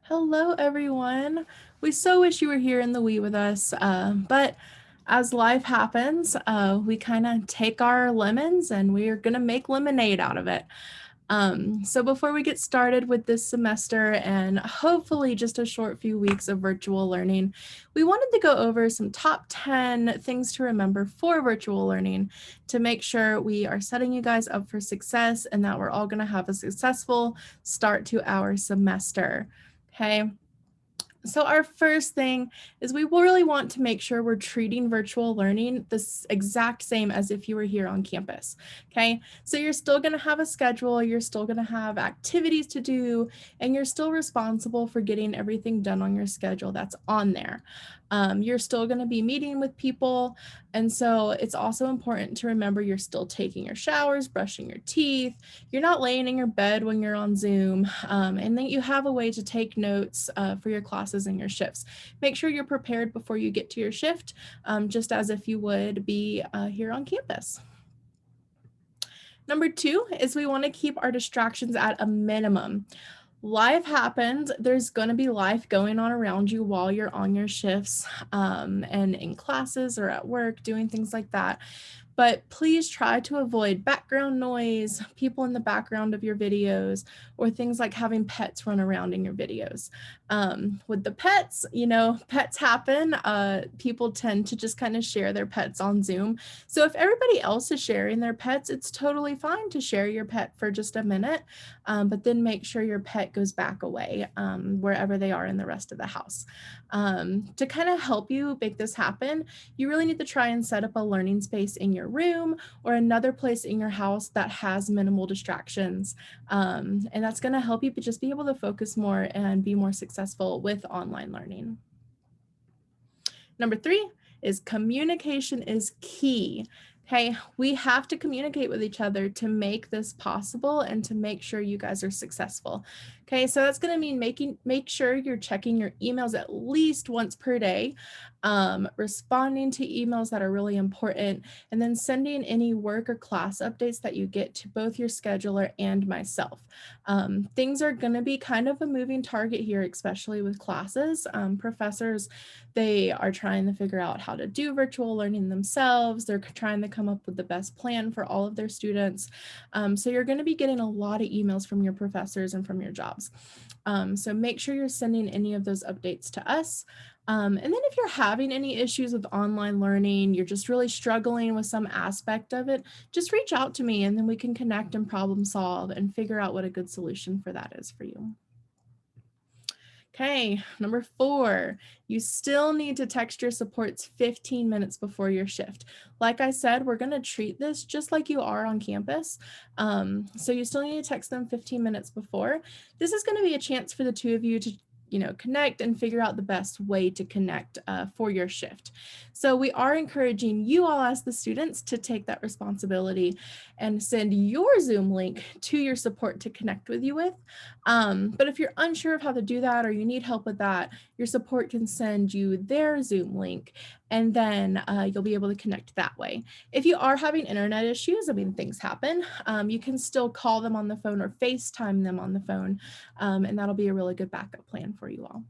Hello, everyone. We so wish you were here in the Wii with us, but as life happens, we kind of take our lemons and we're going to make lemonade out of it. So before we get started with this semester and hopefully just a short few weeks of virtual learning, we wanted to go over some top 10 things to remember for virtual learning to make sure we are setting you guys up for success and that we're all going to have a successful start to our semester. Okay. So our first thing is we really want to make sure we're treating virtual learning the exact same as if you were here on campus. Okay, so you're still going to have a schedule, you're still going to have activities to do, and you're still responsible for getting everything done on your schedule that's on there. You're still going to be meeting with people, and so it's also important to remember you're still taking your showers, brushing your teeth, you're not laying in your bed when you're on Zoom, and that you have a way to take notes for your classes and your shifts. Make sure you're prepared before you get to your shift, just as if you would be here on campus. Number two is we want to keep our distractions at a minimum. Life happens. There's going to be life going on around you while you're on your shifts and in classes or at work, doing things like that. But please try to avoid background noise, people in the background of your videos, or things like having pets run around in your videos. With the pets, pets happen. People tend to just kind of share their pets on Zoom. So if everybody else is sharing their pets, it's totally fine to share your pet for just a minute, but then make sure your pet goes back away wherever they are in the rest of the house. To kind of help you make this happen, you really need to try and set up a learning space in your room or another place in your house that has minimal distractions. And that's going to help you just be able to focus more and be more successful with online learning. Number three is communication is key. Okay, we have to communicate with each other to make this possible and to make sure you guys are successful. Okay, so that's going to mean make sure you're checking your emails at least once per day, responding to emails that are really important, and then sending any work or class updates that you get to both your scheduler and myself. Things are going to be kind of a moving target here, especially with classes. Professors, they are trying to figure out how to do virtual learning themselves. They're trying to come up with the best plan for all of their students. So you're going to be getting a lot of emails from your professors and from your jobs. So make sure you're sending any of those updates to us. And then if you're having any issues with online learning, you're just really struggling with some aspect of it, just reach out to me and then we can connect and problem solve and figure out what a good solution for that is for you. Okay, number four, you still need to text your supports 15 minutes before your shift. Like I said, we're going to treat this just like you are on campus. So you still need to text them 15 minutes before. This is going to be a chance for the two of you to connect and figure out the best way to connect for your shift. So we are encouraging you all as the students to take that responsibility and send your Zoom link to your support to connect with you with. But if you're unsure of how to do that or you need help with that, your support can send you their Zoom link and then you'll be able to connect that way. If you are having internet issues, I mean, things happen, you can still call them on the phone or FaceTime them on the phone, and that'll be a really good backup plan for you all.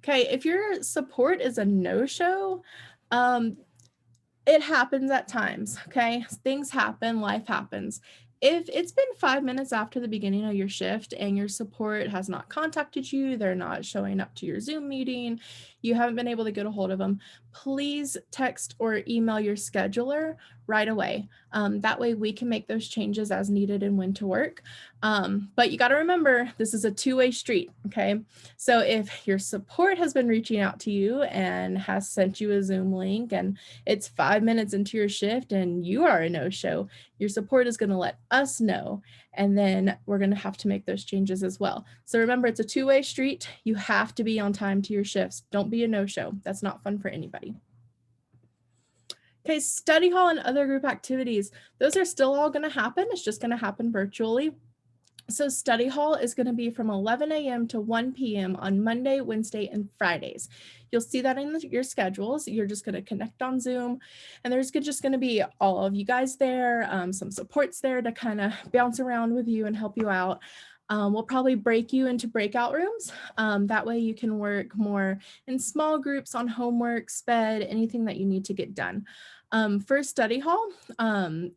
Okay, if your support is a no-show, it happens at times, okay? Things happen, life happens. If it's been 5 minutes after the beginning of your shift and your support has not contacted you, they're not showing up to your Zoom meeting, you haven't been able to get a hold of them, please text or email your scheduler right away. That way we can make those changes as needed and when to work. But you got to remember, this is a two-way street, okay? So if your support has been reaching out to you and has sent you a Zoom link and it's 5 minutes into your shift and you are a no-show, your support is going to let us know, and then we're going to have to make those changes as well. So remember, it's a two-way street. You have to be on time to your shifts. Don't be a no-show. That's not fun for anybody. Okay, study hall and other group activities, those are still all going to happen. It's just going to happen virtually. So study hall is going to be from 11 a.m. to 1 p.m. on Monday, Wednesday, and Fridays. You'll see that in your schedules. You're just going to connect on Zoom, and there's just going to be all of you guys there, some supports there to kind of bounce around with you and help you out. We'll probably break you into breakout rooms. That way you can work more in small groups on homework, sped, anything that you need to get done. For study hall,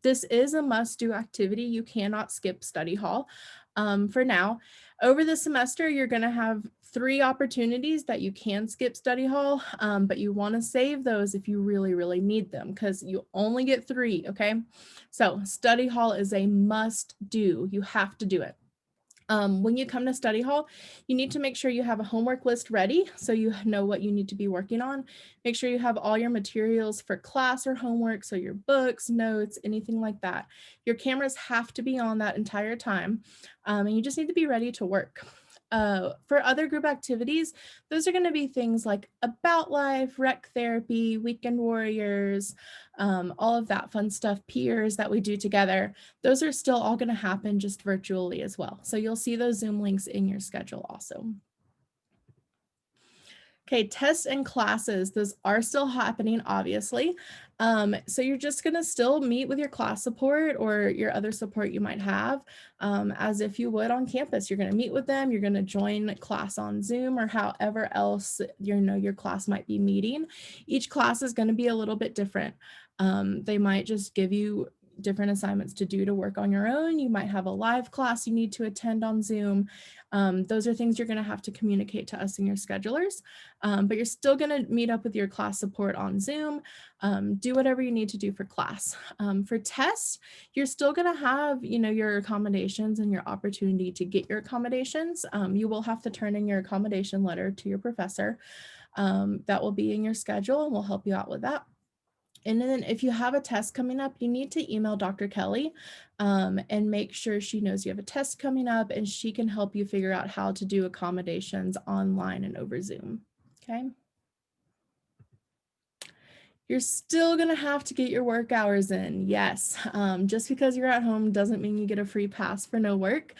this is a must-do activity. You cannot skip study hall for now. Over the semester, you're going to have 3 opportunities that you can skip study hall, but you want to save those if you really, really need them because you only get 3, okay? So study hall is a must do. You have to do it. When you come to study hall, you need to make sure you have a homework list ready so you know what you need to be working on. Make sure you have all your materials for class or homework, so your books, notes, anything like that. Your cameras have to be on that entire time, and you just need to be ready to work. For other group activities, those are going to be things like About Life, Rec Therapy, Weekend Warriors, all of that fun stuff, peers that we do together. Those are still all going to happen just virtually as well. So you'll see those Zoom links in your schedule also. Okay, tests and classes, those are still happening, obviously. So you're just gonna still meet with your class support or your other support you might have, as if you would on campus. You're gonna meet with them, you're gonna join class on Zoom or however else your class might be meeting. Each class is gonna be a little bit different. They might just give you different assignments to do to work on your own. You might have a live class you need to attend on Zoom. Those are things you're gonna have to communicate to us and your schedulers. But you're still going to meet up with your class support on Zoom, do whatever you need to do for class. For tests, you're still going to have, your accommodations and your opportunity to get your accommodations. You will have to turn in your accommodation letter to your professor. That will be in your schedule and we'll help you out with that. And then if you have a test coming up, you need to email Dr. Kelly and make sure she knows you have a test coming up and she can help you figure out how to do accommodations online and over Zoom. Okay. You're still going to have to get your work hours in. Yes. Just because you're at home doesn't mean you get a free pass for no work.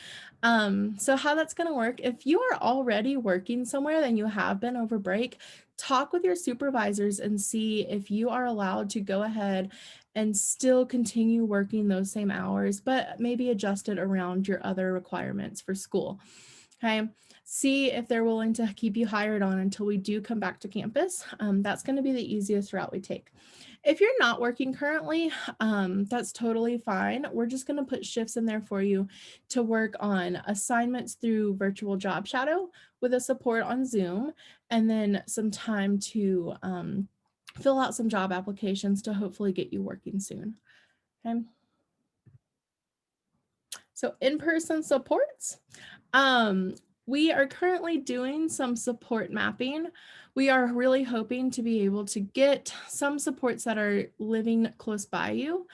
So how that's going to work, if you are already working somewhere than you have been over break, talk with your supervisors and see if you are allowed to go ahead and still continue working those same hours, but maybe adjust it around your other requirements for school. Okay. See if they're willing to keep you hired on until we do come back to campus. That's going to be the easiest route we take. If you're not working currently, that's totally fine. We're just going to put shifts in there for you to work on assignments through virtual job shadow with a support on Zoom, and then some time to fill out some job applications to hopefully get you working soon. Okay. So in-person supports. We are currently doing some support mapping. We are really hoping to be able to get some supports that are living close by you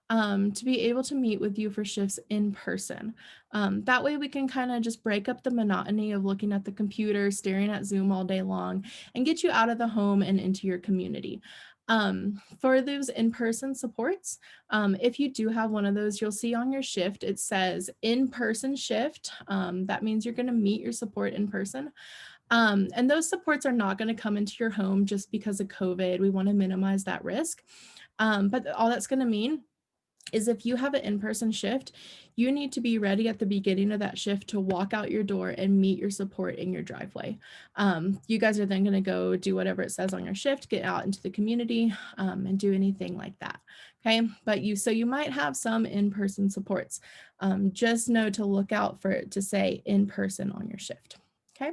to be able to meet with you for shifts in person. That way we can kind of just break up the monotony of looking at the computer, staring at Zoom all day long, and get you out of the home and into your community. For those in-person supports, if you do have one of those, you'll see on your shift, it says in-person shift. That means you're going to meet your support in person. And those supports are not going to come into your home just because of COVID. We want to minimize that risk. But all that's going to mean is if you have an in-person shift, you need to be ready at the beginning of that shift to walk out your door and meet your support in your driveway. You guys are then going to go do whatever it says on your shift, get out into the community and do anything like that. Okay, but you might have some in-person supports. Just know to look out for it to say in person on your shift. Okay.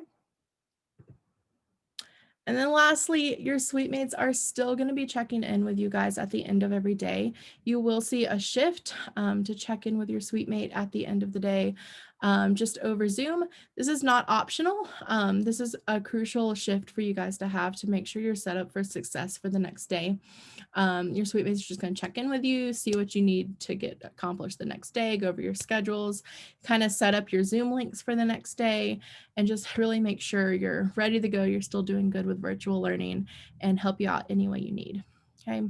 And then lastly, your suite mates are still going to be checking in with you guys at the end of every day. You will see a shift to check in with your suite mate at the end of the day, just over Zoom. This is not optional. This is a crucial shift for you guys to have to make sure you're set up for success for the next day. Your suite mates are just going to check in with you, see what you need to get accomplished the next day, go over your schedules, kind of set up your Zoom links for the next day, and just really make sure you're ready to go. You're still doing good with virtual learning and help you out any way you need. Okay.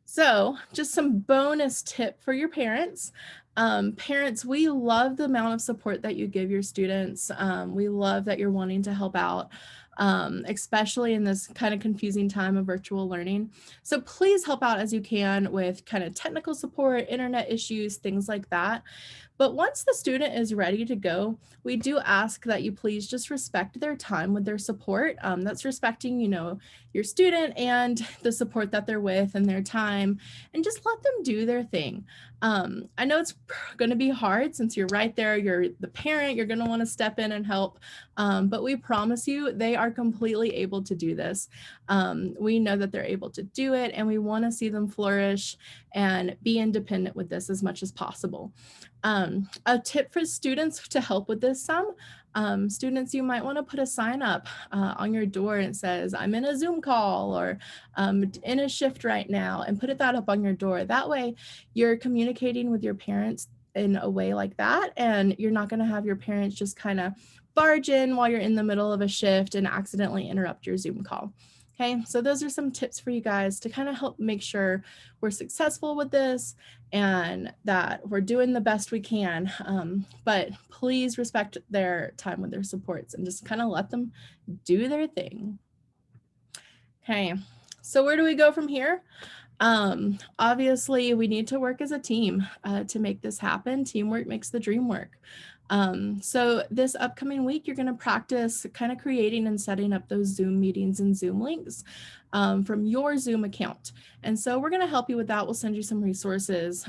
So just some bonus tip for your parents. Parents, we love the amount of support that you give your students. We love that you're wanting to help out, especially in this kind of confusing time of virtual learning. So please help out as you can with kind of technical support, internet issues, things like that. But once the student is ready to go, we do ask that you please just respect their time with their support. That's respecting, your student and the support that they're with and their time, and just let them do their thing. I know it's going to be hard since you're right there, you're the parent, you're going to want to step in and help. But we promise you, they are completely able to do this. We know that they're able to do it, and we want to see them flourish and be independent with this as much as possible. A tip for students to help with this students, you might want to put a sign up on your door and it says, I'm in a Zoom call, or in a shift right now, and put that up on your door. That way you're communicating with your parents in a way like that, and you're not going to have your parents just kind of barge in while you're in the middle of a shift and accidentally interrupt your Zoom call. Okay, so those are some tips for you guys to kind of help make sure we're successful with this and that we're doing the best we can. But please respect their time with their supports and just kind of let them do their thing. Okay, so where do we go from here? Obviously, we need to work as a team to make this happen. Teamwork makes the dream work. So this upcoming week, you're going to practice kind of creating and setting up those Zoom meetings and Zoom links from your Zoom account. And so we're going to help you with that. We'll send you some resources.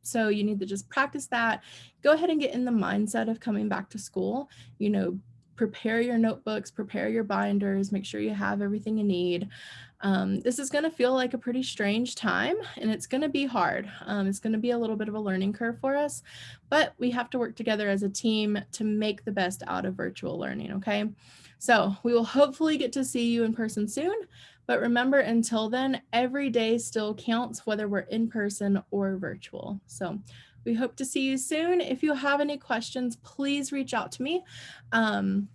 So you need to just practice that. Go ahead and get in the mindset of coming back to school. Prepare your notebooks, prepare your binders, make sure you have everything you need. This is going to feel like a pretty strange time, and it's going to be hard. It's going to be a little bit of a learning curve for us, but we have to work together as a team to make the best out of virtual learning, okay? So we will hopefully get to see you in person soon, but remember, until then, every day still counts, whether we're in person or virtual. So we hope to see you soon. If you have any questions, please reach out to me, and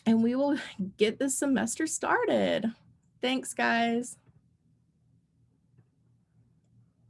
we will get this semester started. Thanks, guys.